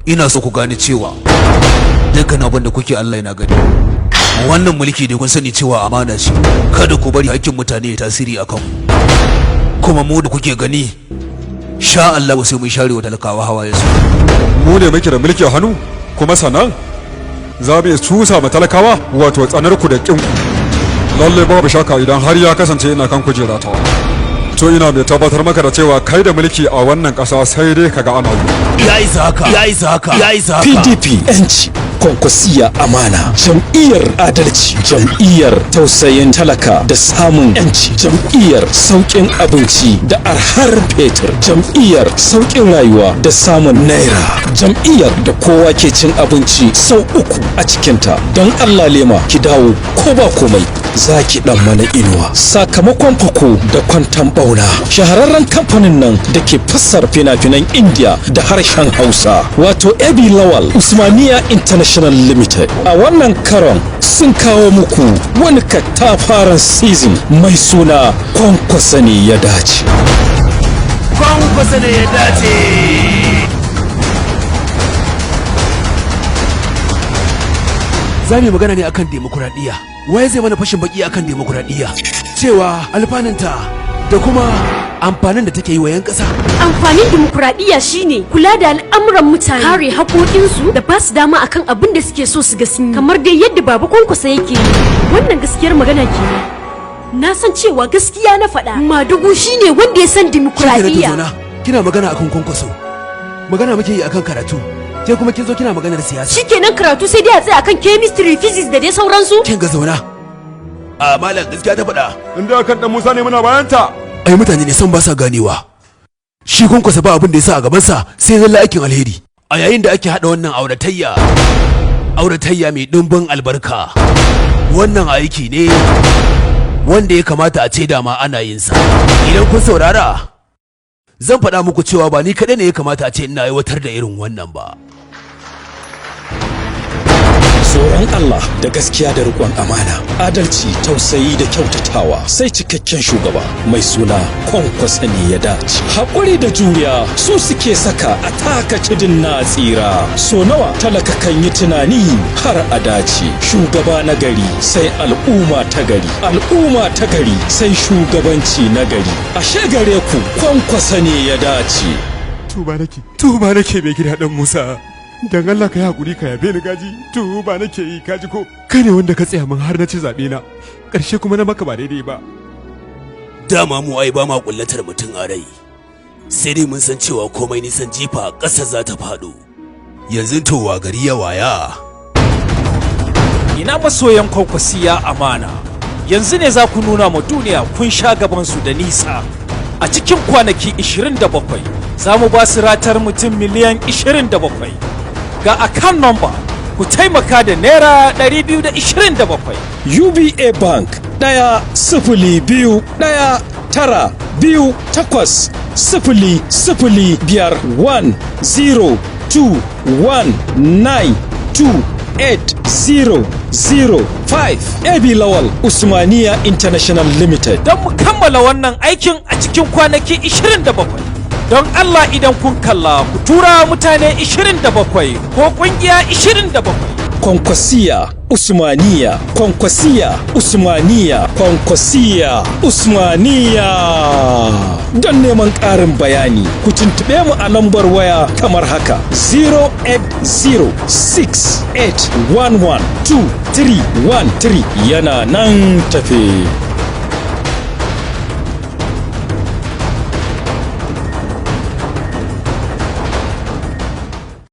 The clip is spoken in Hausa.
ina so ku gane cewa dukkan abin da kuke Allah yana gani. Wannan mulki ne kun sani cewa amana ce, kada ku bari hakkin mutane ya tasiri akan kuma mu da kuke gani sha Allah sai mun share wa talakawa hawaye su. Mu ne muke da mulki a hannu kuma sanan za mu tusa ma talakawa wato tsanar ku da kin ku. Lalle babu shaka idan har ya kasance ina kan kujera ta, to ina mai tabbatar maka da cewa kai da mulki a wannan ƙasa sai dai kaga ana yi. Ya isa haka. PDP yanci, Kwankwasiyya amana, jam'iyyar adalci, jam'iyyar tausayin talaka da samun yanci, jam'iyyar sauƙin abinci da arhar fetur, jam'iyyar sauƙin rayuwa da samun naira, jam'iyyar da kowa ke cin abinci sau 3 a cikinta. Don Allah lema ki dawo ko ba komai za ki dan mana inuwa. Sakamakon fako da kwantan bauna, shahararren kamfanin nan da ke fassara fina-finan India da harshen Hausa wato AB Lawal Usmaniya International Limited a wannan karon sun kawo muku wani katafaren season mai suna Kwankwasa ne ya dace. Kwankwasa ne ya dace. Za mu yi magana ne akan demokuraɗiyya. Waye zai mana fashin baki akan demokuraɗiyya? Cewa alfanunta da kuma amfanin da take yi wa 'yan ƙasa. Amfanin dimokuraɗiyya shine kula da al'amuran mutane, kare haƙoƙinsu da ba su dama akan abin da suke so su ga sun yi, kamar dai yadda Baba Kwankwasa yake yi. Wannan gaskiyar magana kenan. Na san cewa gaskiya na faɗa. Madugu shine wanda ya san dimokuraɗiyya. Kina magana akan Kwankwaso, magana muke yi akan karatu, ke kuma kin zo kina maganar siyasa. Shikenan karatu sai dai a tsaya akan chemistry, physics da dai sauransu. Kin ga zauna. A malam gaskiya ta faɗa. Inda akan dan Musa ne muna bayanta. Ai mutane ne san ba sa ganewa. Shi Kwankwasa ba abin da ya sa a gabansa sai zalla aikin alheri. A yayin da ake haɗa wannan auratayya mai ɗimbin albarka, wannan aiki ne wanda ya kamata a ce dama ana yin sa. Idan kun saurara, zan faɗa muku cewa ba ni kaɗai ne ya kamata a ce ina aiwatar da irin wannan ba. Tsoron Allah da gaskiya da riƙon amana, adalci, tausayi da kyautatawa sai cikakken shugaba mai suna Kwankwasa ne ya dace. Haƙuri da juriya su suke saka a taka cidin na tsira. So nawa talaka kan yi tunani har a dace. Shugaba na gari sai al'umma ta gari, al'umma ta gari sai shugabanci na gari. Ashe gare ku Kwankwasa ne ya dace. Tuba nake mai gida dan Musa. Dan Allah ka yi hakuri ka yabe ni gaji, tuba nake yi kaji ko. Kai ne wanda ka tsaya min har na ci zabe na. Ƙarshe kuma na maka ba daidai ba. Dama mu ai ba ma kullatar mutum a rai. Sai dai mun san cewa komai nisan jifa ƙasa za ta faɗo. Yanzu to wa gari ya waya. Ina masoyan Kwankwasiyya amana. Yanzu ne za ku nuna ma duniya kun sha gaban su da nisa. A cikin kwanaki 27 za mu ba su ratar mutum miliyan 27. Ga account number ku taimaka da naira 227. UBA Bank 10005 AB Lawal Usmaniya International Limited. Don mu kammala wannan aikin a cikin kwanaki 27. Don Allah idan kun kalla ku tura mutane 27 ko kungiya 27. Kwankwasiyya Usmaniya, Kwankwasiyya Usmaniya, Kwankwasiyya Usmaniya. Don neman ƙarin bayani ku tuntuɓe mu a lambar waya kamar haka 08068112313 yana nan tafe.